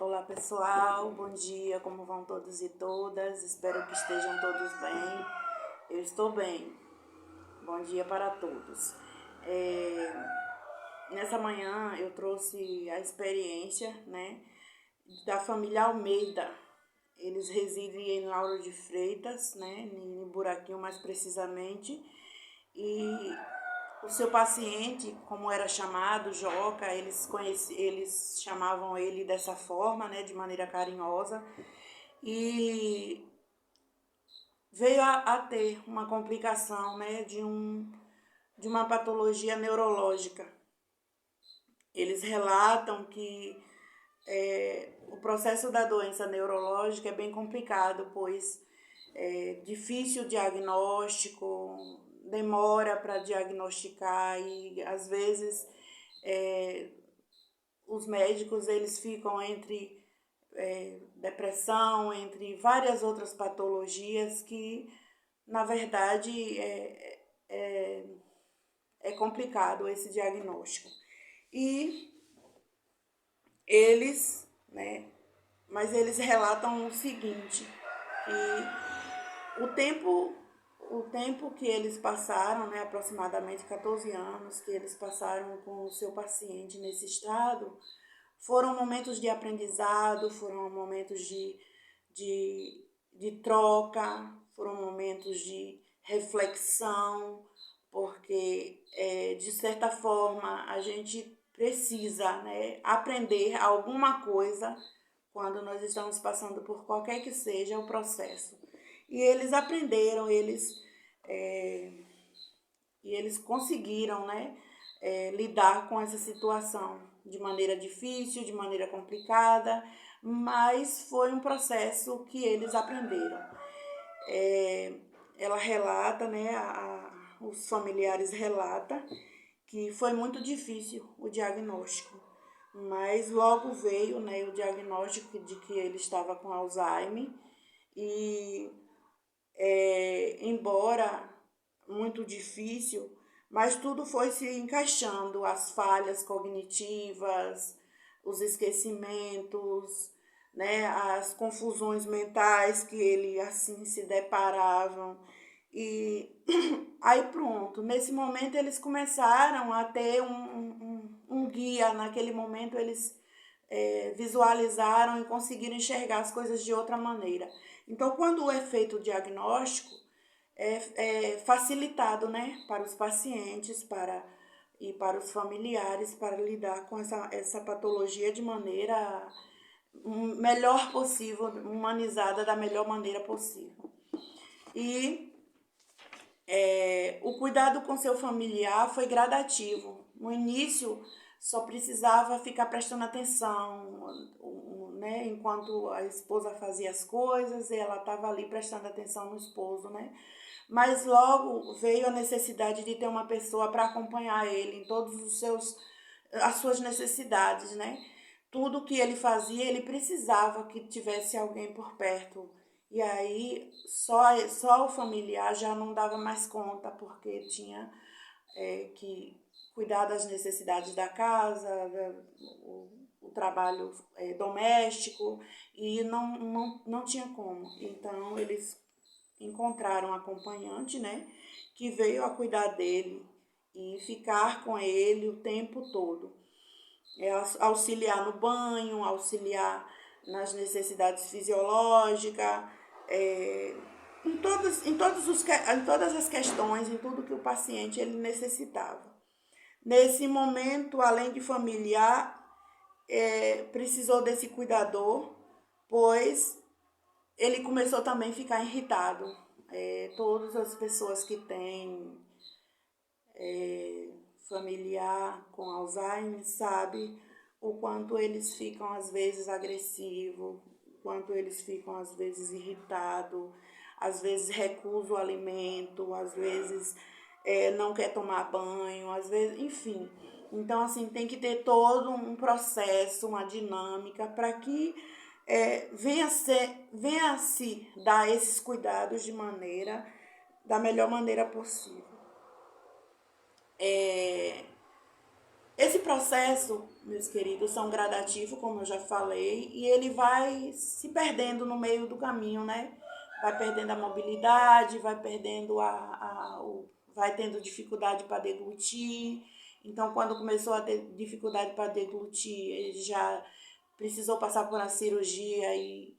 Olá pessoal, bom dia, como vão todos e todas? Espero que estejam todos bem. Eu estou bem. Bom dia para todos. Nessa manhã eu trouxe a experiência, né, da família Almeida. Eles residem em Lauro de Freitas, né, em Buraquinho mais precisamente. E o seu paciente, como era chamado, Joca, eles chamavam ele dessa forma, né, de maneira carinhosa, e veio a ter uma complicação, né, de uma patologia neurológica. Eles relatam que o processo da doença neurológica é bem complicado, pois é difícil o diagnóstico, demora para diagnosticar e às vezes os médicos eles ficam entre depressão, entre várias outras patologias que, na verdade, é complicado esse diagnóstico. E eles, né, mas eles relatam o seguinte, que o tempo que eles passaram, né, aproximadamente 14 anos que eles passaram com o seu paciente nesse estado, foram momentos de aprendizado, foram momentos de troca, foram momentos de reflexão, porque, de certa forma, a gente precisa, né, aprender alguma coisa quando nós estamos passando por qualquer que seja o processo. E eles aprenderam, e eles conseguiram, né, lidar com essa situação de maneira difícil, de maneira complicada, mas foi um processo que eles aprenderam. Ela relata, né, os familiares relatam que foi muito difícil o diagnóstico, mas logo veio, né, o diagnóstico de que ele estava com Alzheimer e embora muito difícil, mas tudo foi se encaixando, as falhas cognitivas, os esquecimentos, né, as confusões mentais que ele assim se deparavam. E aí pronto, nesse momento eles começaram a ter um guia, naquele momento eles visualizaram e conseguiram enxergar as coisas de outra maneira. Então, quando é feito o diagnóstico, é facilitado, né, para os pacientes e para os familiares para lidar com essa patologia de maneira melhor possível, humanizada da melhor maneira possível. E o cuidado com seu familiar foi gradativo. No início, só precisava ficar prestando atenção, né? Enquanto a esposa fazia as coisas, ela estava ali prestando atenção no esposo, né? Mas logo veio a necessidade de ter uma pessoa para acompanhar ele em todos as suas necessidades, né? Tudo que ele fazia, ele precisava que tivesse alguém por perto. E aí só o familiar já não dava mais conta, porque tinha que cuidar das necessidades da casa, o trabalho doméstico, e não tinha como. Então, eles encontraram um acompanhante, né, que veio a cuidar dele e ficar com ele o tempo todo. Auxiliar no banho, auxiliar nas necessidades fisiológicas, em todas as questões, em tudo que o paciente ele necessitava. Nesse momento, além de familiar, precisou desse cuidador, pois ele começou também a ficar irritado. Todas as pessoas que têm familiar com Alzheimer sabe o quanto eles ficam às vezes agressivos, o quanto eles ficam às vezes irritados, às vezes recusa o alimento, às vezes não quer tomar banho, às vezes, enfim. Então, assim, tem que ter todo um processo, uma dinâmica para que venha a se dar esses cuidados da melhor maneira possível. Esse processo, meus queridos, são gradativo, como eu já falei, e ele vai se perdendo no meio do caminho, né? Vai perdendo a mobilidade, vai perdendo vai tendo dificuldade para deglutir. Então, quando começou a ter dificuldade para deglutir, ele já precisou passar por uma cirurgia e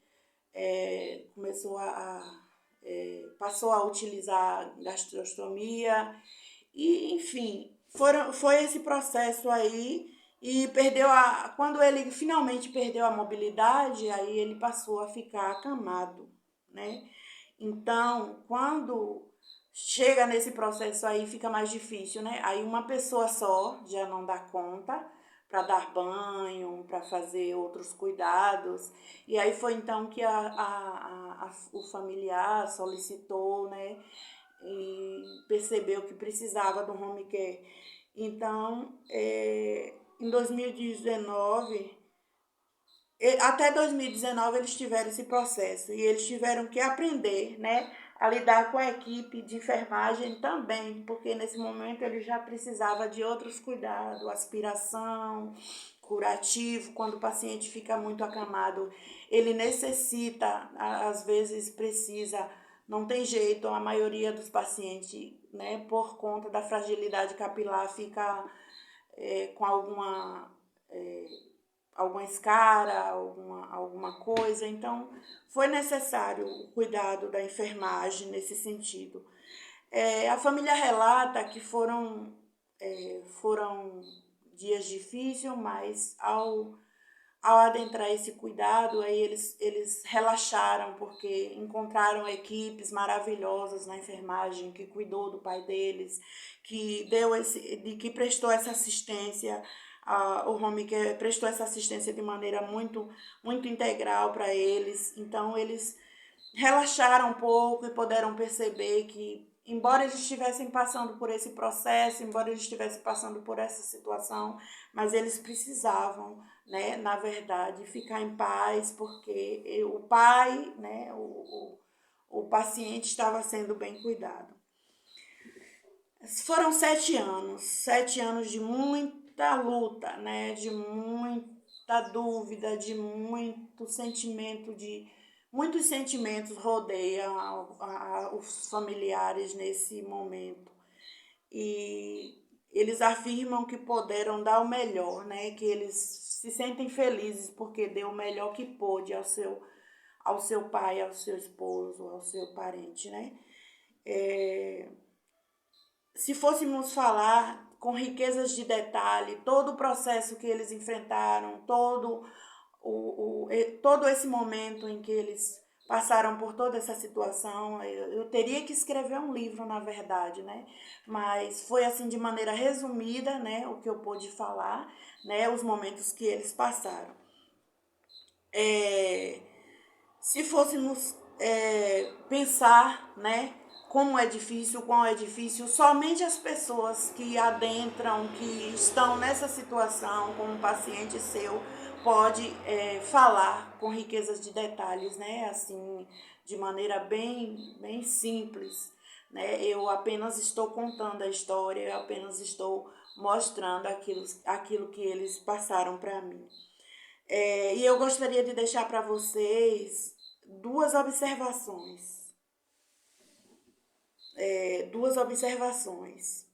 começou passou a utilizar gastrostomia e, enfim, foi esse processo aí e quando ele finalmente perdeu a mobilidade, aí ele passou a ficar acamado, né? Então, quando chega nesse processo aí, fica mais difícil, né? Aí uma pessoa só já não dá conta para dar banho, para fazer outros cuidados. E aí foi então que o familiar solicitou, né? E percebeu que precisava do home care. Então, em 2019, até 2019 eles tiveram esse processo e eles tiveram que aprender, né, a lidar com a equipe de enfermagem também, porque nesse momento ele já precisava de outros cuidados, aspiração, curativo, quando o paciente fica muito acamado, ele necessita, às vezes precisa, não tem jeito, a maioria dos pacientes, né, por conta da fragilidade capilar, fica com alguma escara, alguma coisa. Então, foi necessário o cuidado da enfermagem nesse sentido. A família relata que foram dias difíceis, mas ao adentrar esse cuidado, aí eles relaxaram, porque encontraram equipes maravilhosas na enfermagem, que cuidou do pai deles, que prestou essa assistência, o home care prestou essa assistência de maneira muito, muito integral para eles. Então, eles relaxaram um pouco e puderam perceber que, embora eles estivessem passando por esse processo, embora eles estivessem passando por essa situação, mas eles precisavam, né, na verdade, ficar em paz, porque o pai, né, o paciente estava sendo bem cuidado. Foram 7 anos de muita luta, né, de muita dúvida, de muitos sentimentos rodeiam os familiares nesse momento. E eles afirmam que puderam dar o melhor, né? Que eles se sentem felizes porque deu o melhor que pôde ao seu pai, ao seu esposo, ao seu parente, né? Se fôssemos falar com riquezas de detalhe, todo o processo que eles enfrentaram, todo esse momento em que eles passaram por toda essa situação, eu teria que escrever um livro, na verdade, né? Mas foi assim de maneira resumida, né, o que eu pude falar, né, os momentos que eles passaram. É, Se fôssemos pensar, né, como é difícil, quão é difícil, somente as pessoas que adentram, que estão nessa situação, como um paciente seu, pode falar com riquezas de detalhes, né, assim, de maneira bem, bem simples, né. Eu apenas estou contando a história, eu apenas estou mostrando aquilo que eles passaram para mim. E eu gostaria de deixar para vocês duas observações. Duas observações.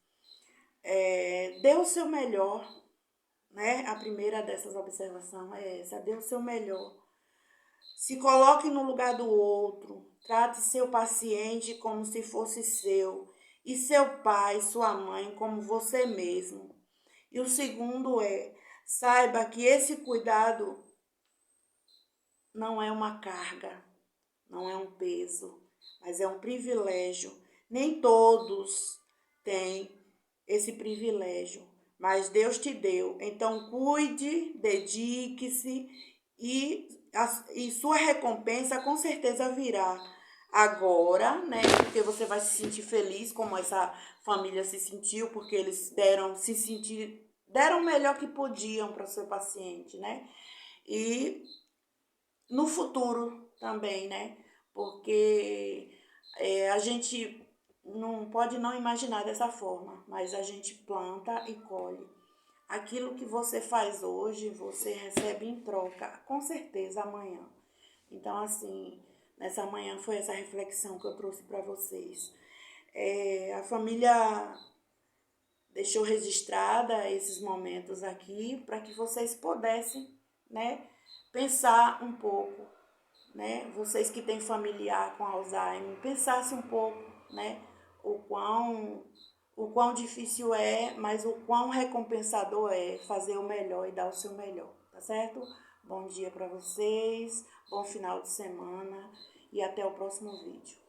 Dê o seu melhor, né? A primeira dessas observações é essa: dê o seu melhor. Se coloque no lugar do outro. Trate seu paciente como se fosse seu. E seu pai, sua mãe, como você mesmo. E o segundo é: saiba que esse cuidado não é uma carga, não é um peso, mas é um privilégio. Nem todos têm esse privilégio, mas Deus te deu. Então cuide, dedique-se e sua recompensa com certeza virá agora, né? Porque você vai se sentir feliz como essa família se sentiu, porque eles deram o melhor que podiam para o seu paciente, né? E no futuro também, né? Porque a gente não pode não imaginar dessa forma, mas a gente planta e colhe. aquilo que você faz hoje, você recebe em troca, com certeza, amanhã. Então, assim, nessa manhã foi essa reflexão que eu trouxe para vocês. A família deixou registrada esses momentos aqui para que vocês pudessem, né, pensar um pouco, né, vocês que têm familiar com Alzheimer, pensassem um pouco, né, o quão difícil é, mas o quão recompensador é fazer o melhor e dar o seu melhor, tá certo? Bom dia para vocês, bom final de semana e até o próximo vídeo.